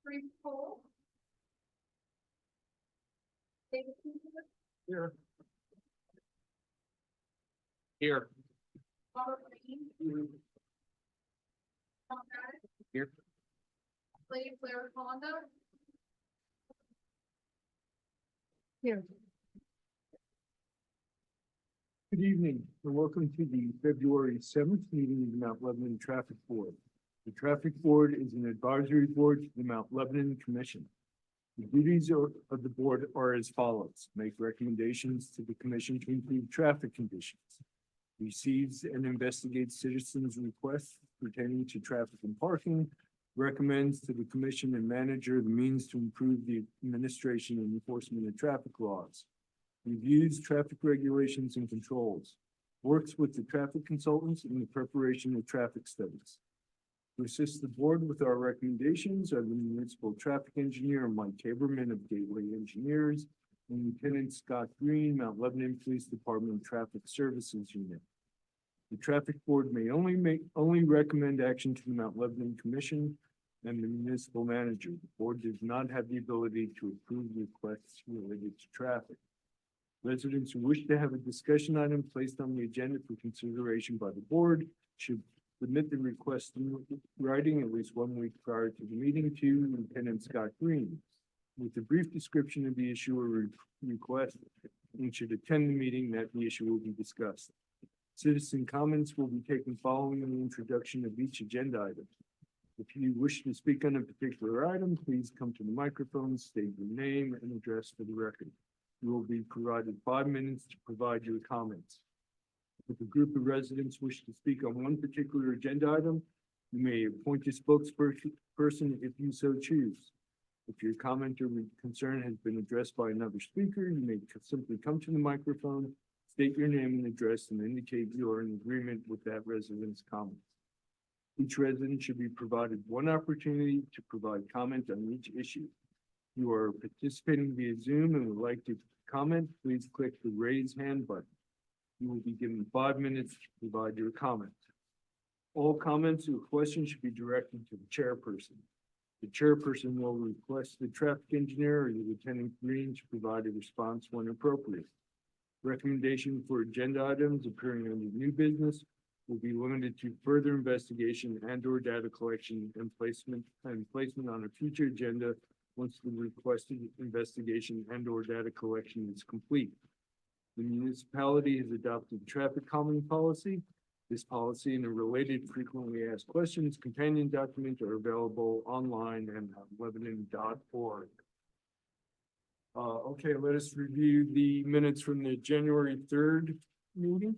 Brief poll. David Kingston, Here. Here. Robert Green, Tom Madden, Here. Lady Claire Hondo, Good evening, and welcome to the February 7th meeting of the Mount Lebanon Traffic Board. The Traffic Board is an advisory board to the Mount Lebanon Commission. The duties of the board are as follows: make recommendations to the commission to improve traffic conditions, receives and investigates citizens' requests pertaining to traffic and parking, recommends to the commission and manager the means to improve the administration and enforcement of traffic laws, reviews traffic regulations and controls, works with the traffic consultants in the preparation of traffic studies. To assist the board with our recommendations are the municipal traffic engineer, Mike Haberman of Gateway Engineers, and Lieutenant Scott Green, Mount Lebanon Police Department Traffic Services Unit. The traffic board may only recommend action to the Mount Lebanon Commission and the municipal manager. The board does not have the ability to approve requests related to traffic. Residents who wish to have a discussion item placed on the agenda for consideration by the board should submit the request in writing at least 1 week prior to the meeting to Lieutenant Scott Green with a brief description of the issue or request, and should attend the meeting that the issue will be discussed. Citizen comments will be taken following the introduction of each agenda item. If you wish to speak on a particular item, please come to the microphone, state your name and address for the record. You will be provided 5 minutes to provide your comments. If a group of residents wish to speak on one particular agenda item, you may appoint a spokesperson if you so choose. If your comment or concern has been addressed by another speaker, you may simply come to the microphone, state your name and address, and indicate you are in agreement with that resident's comments. Each resident should be provided one opportunity to provide comment on each issue. If you are participating via Zoom and would like to comment, please click the raise hand button. You will be given 5 minutes to provide your comment. All comments or questions should be directed to the chairperson. The chairperson will request the traffic engineer or the Lieutenant Green to provide a response when appropriate. Recommendation for agenda items appearing under new business will be limited to further investigation and or data collection and placement on a future agenda once the requested investigation and or data collection is complete. The municipality has adopted traffic calming policy. This policy and a related frequently asked questions companion document are available online and on lebanon.org. Okay, let us review the minutes from the January 3rd meeting.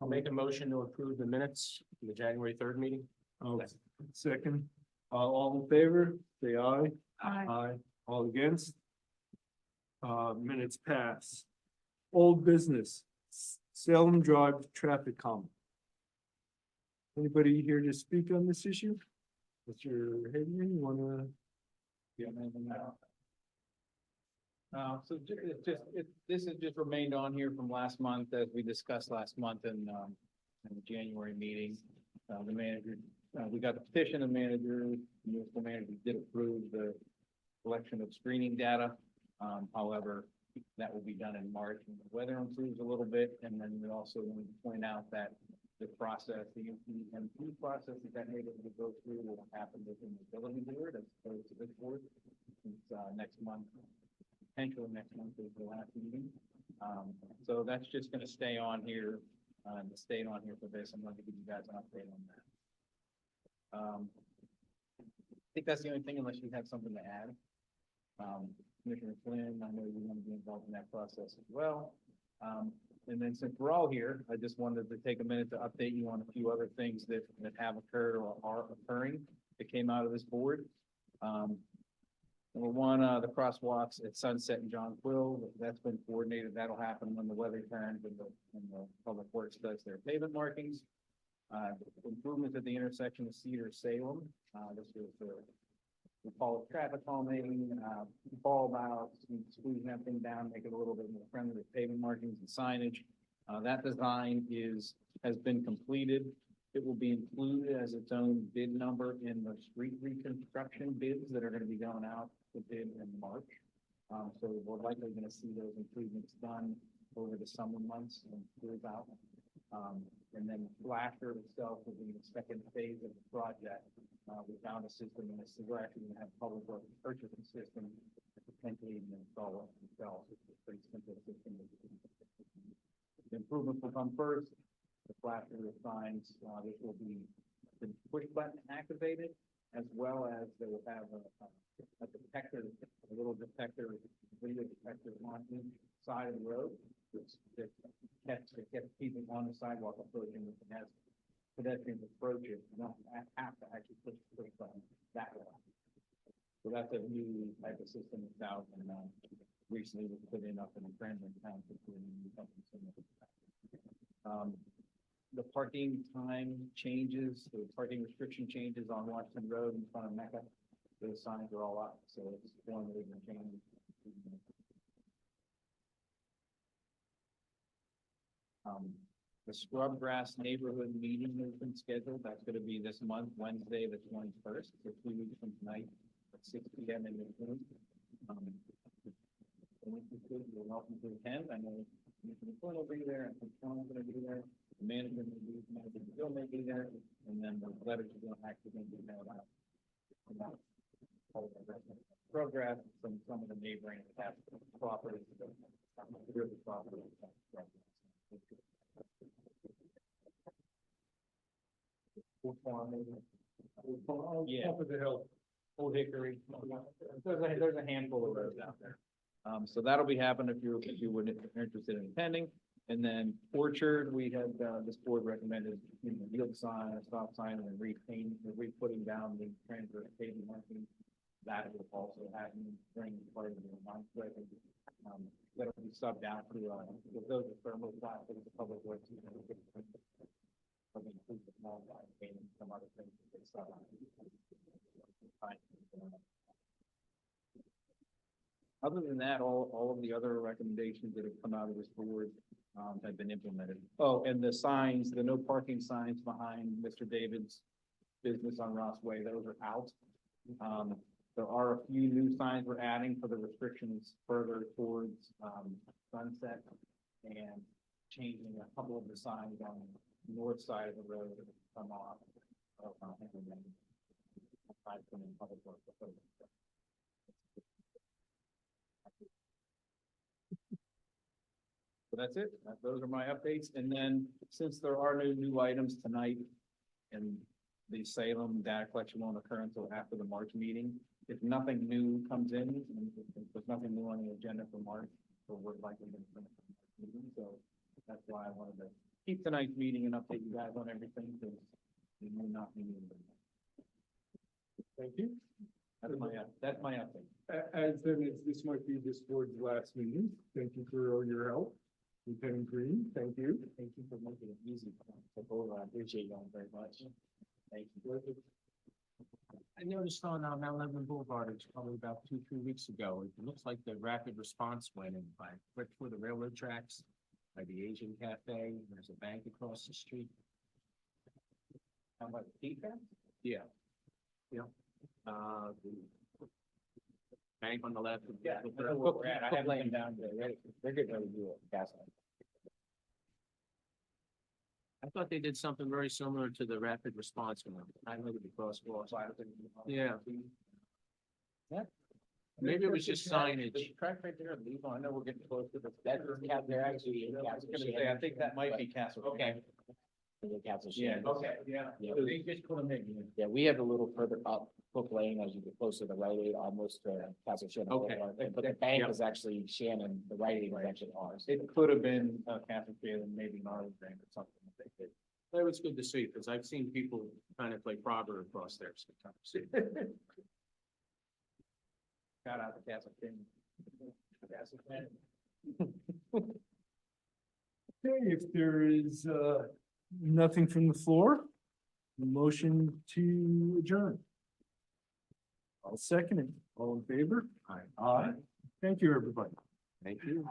I'll make a motion to approve the minutes from the January 3rd meeting. Oh, second. All in favor, say aye. Aye. All against? Minutes pass. Old business, Salem Drive traffic calming. Anybody here to speak on this issue? Mr. Hagan, you wanna? Yeah, this has just remained on here from last month, as we discussed last month in the January meeting. The manager, we got the petition of manager, the municipal manager did approve the collection of screening data. However, that will be done in March when the weather improves a little bit. And then we also want to point out that the process, the MP process that able to go through will happen within the building board as opposed to this board. It's next month. Potentially next month is the last meeting. So that's just going to stay on here, stayed on here for this. I'm going to give you guys an update on that. I think that's the only thing, unless you have something to add. Commissioner Flynn, I know you want to be involved in that process as well. And then since we're all here, I just wanted to take a minute to update you on a few other things that have occurred or are occurring that came out of this board. Number one, the crosswalks at Sunset and John Quill, that's been coordinated. That'll happen when the weather turns and the public works does their pavement markings. Improvements at the intersection of Cedar Salem. This was the we call it traffic calming, ball outs, squeezing that thing down, make it a little bit more friendly with pavement markings and signage. That design has been completed. It will be included as its own bid number in the street reconstruction bids that are gonna be going out to bid in March. So we're likely gonna see those improvements done over the summer months and throughout. And then Flasher itself will be the second phase of the project. We found a system and we're actually gonna have public works purchasing system, potentially even install it themselves. It's a pretty simple system. The improvements will come first. The Flasher signs, this will be the push button activated, as well as they will have a detector, a little detector, video detector on each side of the road. That gets people on the sidewalk approaching, and as pedestrians approach it, you don't have to actually push the push button that way. So that's a new type of system that's out, and recently was put in up in Brandon Township. The parking time changes, the parking restriction changes on Washington Road in front of Mecca. Those signs are all up, so it's formally been changed. The Scrubgrass Neighborhood Meeting has been scheduled. That's gonna be this month, Wednesday, the 21st, so 2 weeks from tonight at 6 p.m. in the room. You're welcome to attend. I know Commissioner Flynn will be there, and Sean's gonna be there. The management will be, Bill may be there, and then the letters are gonna actually be mailed out. Scrubgrass from some of the neighboring properties. Yeah. Top of the hill. Old Hickory. There's a handful of roads out there. So that'll be happening if you're interested in attending. And then Orchard, we had, this board recommended, yield sign, a stop sign, and then repainting, re-putting down the transverse pavement marking. That will also happen during the part of the month. That'll be subbed out to, those are thermal plastics, the public works. Some other things that they sub out. Other than that, all of the other recommendations that have come out of this board have been implemented. Oh, and the signs, the no parking signs behind Mr. David's business on Ross Way, those are out. There are a few new signs we're adding for the restrictions further towards Sunset, and changing a couple of the signs on the north side of the road that have come off. So that's it. Those are my updates. And then since there are no new items tonight, and the Salem data collection won't occur until after the March meeting, if nothing new comes in, and if there's nothing new on the agenda for March, so we're likely going to finish the meeting. So that's why I wanted to keep tonight's meeting and update you guys on everything, because we may not be meeting. Thank you. That's my update. As this might be this board's last meeting, thank you for all your help. Lieutenant Green, thank you. Thank you for making it easy to go over. I appreciate y'all very much. Thank you. I noticed on Mount Lebanon Boulevard, it's probably about 2-3 weeks ago, it looks like the rapid response went in by right before the railroad tracks, by the Asian Cafe. There's a bank across the street. How about defense? Yeah. Yeah. The bank on the left. Yeah, I know where we're at. I haven't been down there. They're getting ready to do it. Gas line. I thought they did something very similar to the rapid response one. I looked at the crosswalks. Yeah. Yeah. Maybe it was just signage. The track right there, leave on. I know we're getting close to the. They're actually. I was gonna say, I think that might be Castle. Okay. Yeah, okay, yeah. Yeah. They just put them in. Yeah, we have a little further up Hook Lane as you get closer to the Rite Aid, almost to Castle Shannon. Okay. Boulevard. But the bank Yep. is actually Shannon, the Rite Aid is actually ours. It could have been Castle Shannon, maybe Gnarly Bank or something. That they did. It was good to see, because I've seen people trying to play Frogger across there sometimes. Shout out to Castle Shannon. Castle Shannon. Okay, if there is nothing from the floor, motion to adjourn. I'll second it. All in favor? Aye. Aye. Thank you, everybody. Thank you.